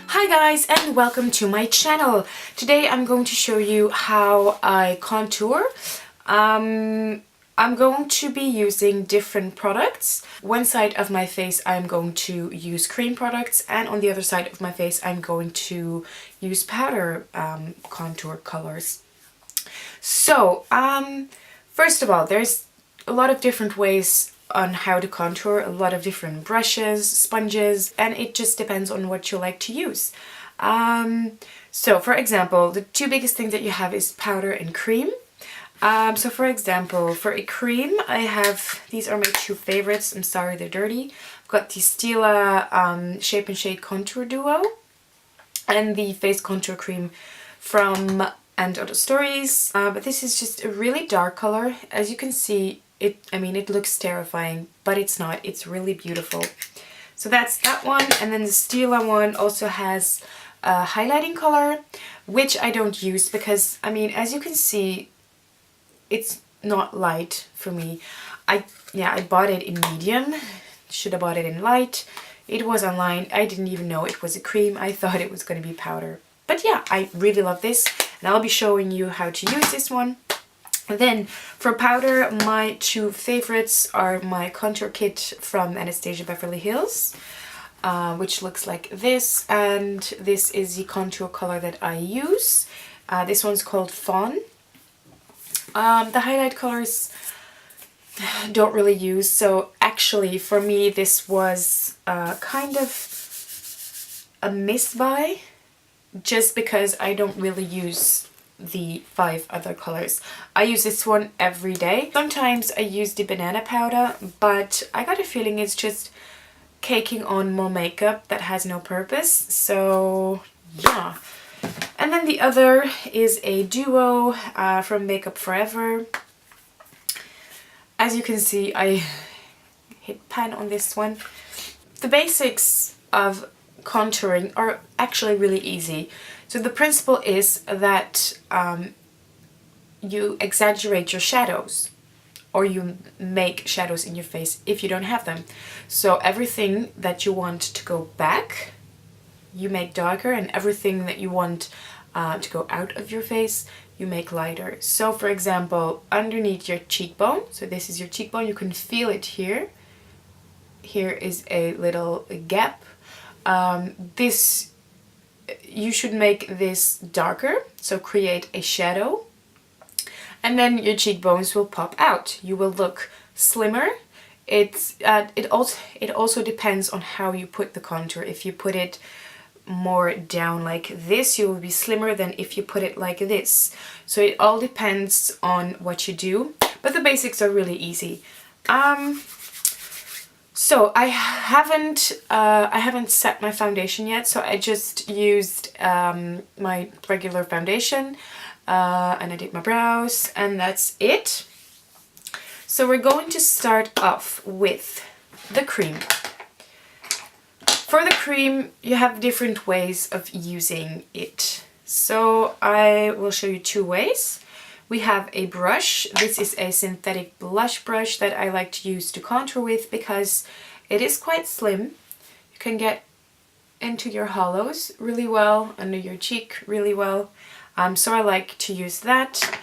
Hi guys and welcome to my channel. Today I'm going to show you how I contour. I'm going to be using different products. One side of my face I'm going to use cream products, and on the other side of my face I'm going to use powder contour colors. So first of all, there's a lot of different ways on how to contour, a lot of different brushes, sponges, and it just depends on what you like to use. So for example, the two biggest things that you have is powder and cream. So for example, for a cream, I have, these are my two favorites. I'm sorry they're dirty. I've got the Stila Shape and Shade Contour Duo and the Face Contour Cream from And Other Stories. But this is just a really dark color. As you can see, it looks terrifying, but it's not. It's really beautiful. So that's that one. And then the Stila one also has a highlighting color, which I don't use because, as you can see, it's not light for me. I bought it in medium. Should have bought it in light. It was online. I didn't even know it was a cream. I thought it was going to be powder. But yeah, I really love this, and I'll be showing you how to use this one. And then for powder, my two favorites are my contour kit from Anastasia Beverly Hills, which looks like this, and this is the contour color that I use. This one's called Fawn. The highlight colors don't really use, so actually for me this was kind of a miss-buy, just because I don't really use the 5 other colors. I use this one every day. Sometimes I use the banana powder, but I got a feeling it's just caking on more makeup that has no purpose, so yeah. And then the other is a duo from Makeup Forever. As you can see, I hit pan on this one. The basics of contouring are actually really easy. So the principle is that you exaggerate your shadows, or you make shadows in your face if you don't have them. So everything that you want to go back, you make darker, and everything that you want to go out of your face, you make lighter. So for example, underneath your cheekbone, so this is your cheekbone, you can feel it here. Here is a little gap. You should make this darker, so create a shadow, and then your cheekbones will pop out. You will look slimmer. It also depends on how you put the contour. If you put it more down like this, you will be slimmer than if you put it like this. So it all depends on what you do, but the basics are really easy. So I haven't set my foundation yet, so I just used my regular foundation and I did my brows, and that's it. So we're going to start off with the cream. For the cream, you have different ways of using it. So I will show you 2 ways. We have a brush. This is a synthetic blush brush that I like to use to contour with because it is quite slim. You can get into your hollows really well, under your cheek really well. So I like to use that.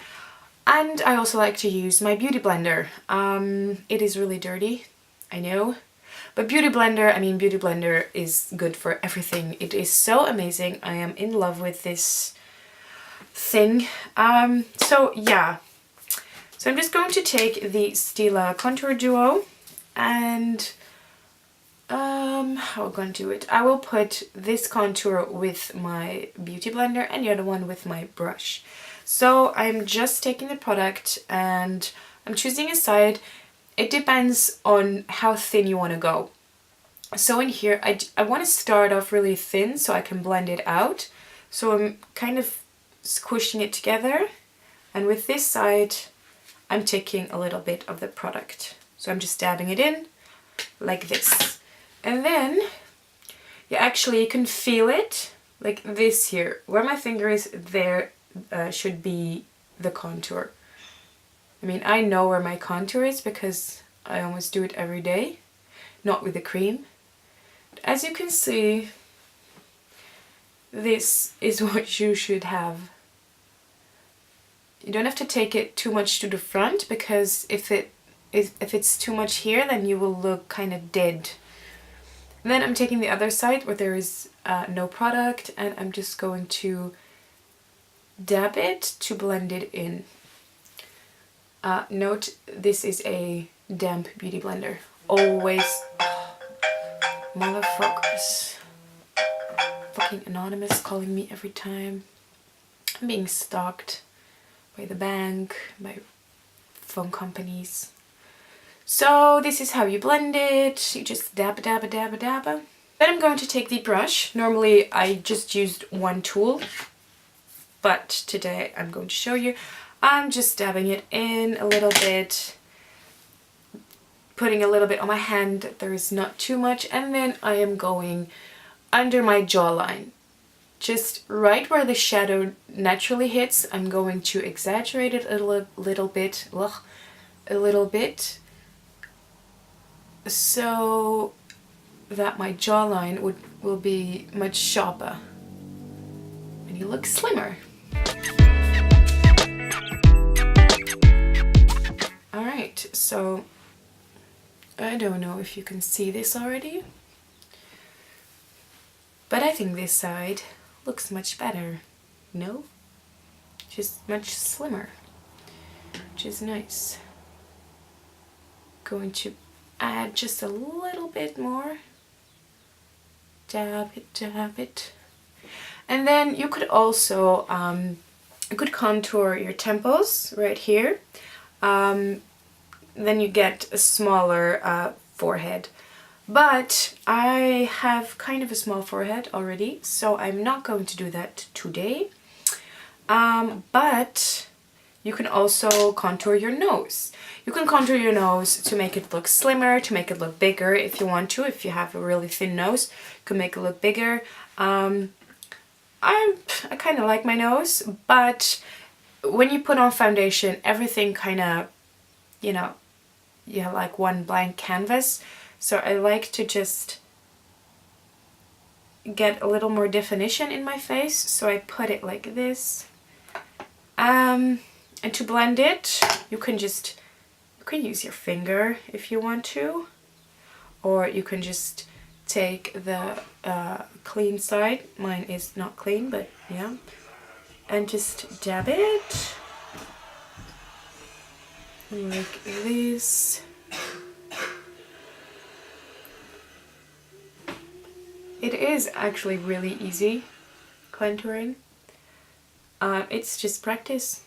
And I also like to use my beauty blender. It is really dirty, I know. But beauty blender is good for everything. It is so amazing. I am in love with this thing. So yeah. So I'm just going to take the Stila Contour Duo, and how I'm going to do it. I will put this contour with my beauty blender and the other one with my brush. So I'm just taking the product and I'm choosing a side. It depends on how thin you want to go. So in here, I want to start off really thin so I can blend it out. So I'm kind of squishing it together, and with this side, I'm taking a little bit of the product. So I'm just dabbing it in like this. And then you can feel it like this here. Where my finger is, there should be the contour. I know where my contour is because I almost do it every day, not with the cream. But as you can see, this is what you should have. You don't have to take it too much to the front, because if it's too much here, then you will look kind of dead. And then I'm taking the other side where there is no product, and I'm just going to dab it to blend it in. Note, this is a damp beauty blender. Always, motherfuckers. Fucking anonymous calling me every time. I'm being stalked by the bank, by phone companies. So this is how you blend it. You just dab, dab, dab, dab. Then I'm going to take the brush. Normally I just used one tool, but today I'm going to show you. I'm just dabbing it in a little bit, putting a little bit on my hand. There is not too much, and then I am going under my jawline. Just right where the shadow naturally hits, I'm going to exaggerate it a little bit, so that my jawline will be much sharper and you look slimmer. Alright, so I don't know if you can see this already, but I think this side looks much better. No? Just much slimmer, which is nice. Going to add just a little bit more. Dab it, dab it. And then you could also you could contour your temples right here. Then you get a smaller forehead. But I have kind of a small forehead already, so I'm not going to do that today. But you can also contour your nose. You can contour your nose to make it look slimmer, to make it look bigger if you want to. If you have a really thin nose, you can make it look bigger. I kind of like my nose, but when you put on foundation, everything kind of, you know, you have like one blank canvas. So I like to just get a little more definition in my face. So I put it like this. And to blend it, you can use your finger if you want to, or you can just take the clean side. Mine is not clean, but yeah, and just dab it like this. It is actually really easy contouring. It's just practice.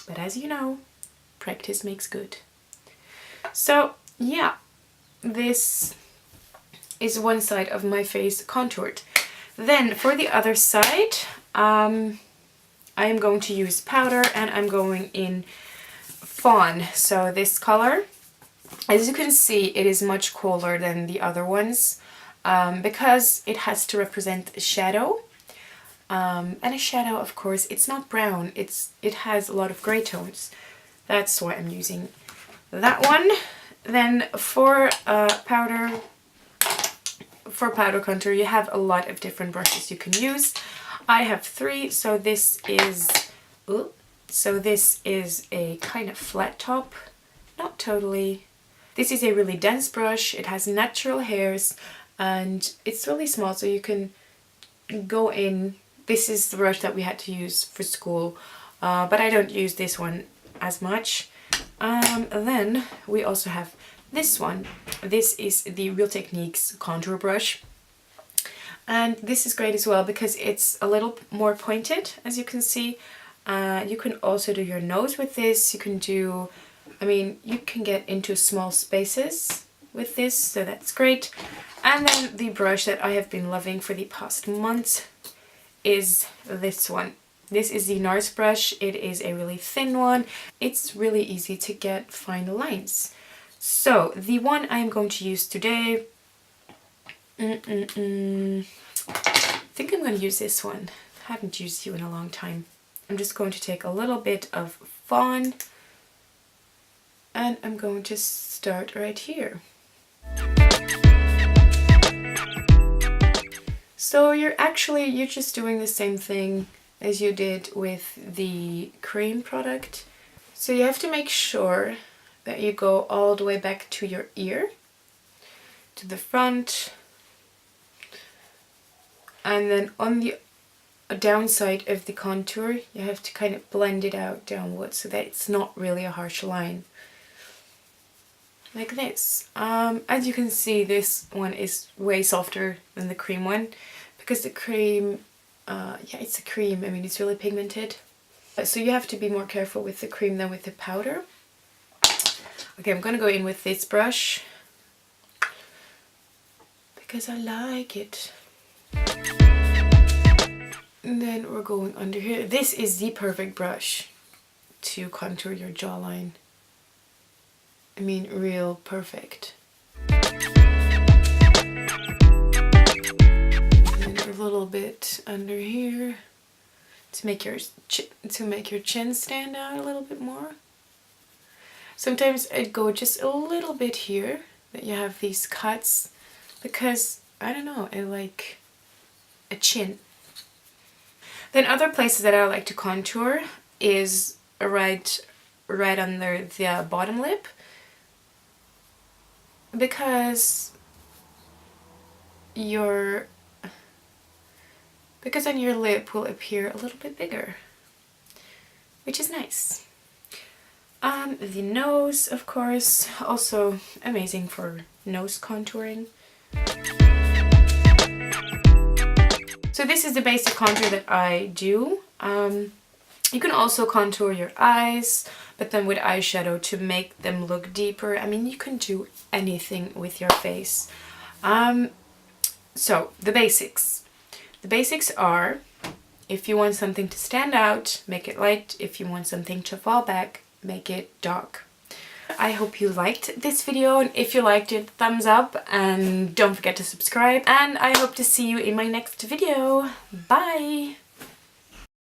But as you know, practice makes good. So yeah, this is one side of my face contoured. Then for the other side, I am going to use powder, and I'm going in Fawn. So this color, as you can see, it is much cooler than the other ones, because it has to represent a shadow. And a shadow, of course, it's not brown, it has a lot of gray tones. That's why I'm using that one. Then for powder contour, you have a lot of different brushes you can use. I have 3, so this is a kind of flat top, not totally. This is a really dense brush. It has natural hairs, and it's really small, so you can go in. This is the brush that we had to use for school, but I don't use this one as much. Then we also have this one. This is the Real Techniques contour brush, and this is great as well because it's a little more pointed, as you can see. You can also do your nose with this. You can do, you can get into small spaces with this, so that's great. And then the brush that I have been loving for the past months is this one. This is the NARS brush. It is a really thin one. It's really easy to get fine lines. So the one I'm going to use today, I think I'm going to use this one. I haven't used you in a long time. I'm just going to take a little bit of Fawn, and I'm going to start right here. So you're just doing the same thing as you did with the cream product. So you have to make sure that you go all the way back to your ear, to the front, and then on the downside of the contour you have to kind of blend it out downwards so that it's not really a harsh line. Like this. As you can see, this one is way softer than the cream one because the cream, yeah, it's a cream. I mean, it's really pigmented. So you have to be more careful with the cream than with the powder. Okay, I'm gonna go in with this brush because I like it. And then we're going under here. This is the perfect brush to contour your jawline. I mean, real perfect. And a little bit under here to make your chin stand out a little bit more. Sometimes I'd go just a little bit here that you have these cuts because I don't know, I like a chin. Then other places that I like to contour is right under the bottom lip, because then your lip will appear a little bit bigger, which is nice. The nose, of course, also amazing for nose contouring. So this is the basic contour that I do. You can also contour your eyes, but then with eyeshadow to make them look deeper. I mean, you can do anything with your face. So the basics. The basics are, if you want something to stand out, make it light. If you want something to fall back, make it dark. I hope you liked this video, and if you liked it, thumbs up and don't forget to subscribe, and I hope to see you in my next video. Bye!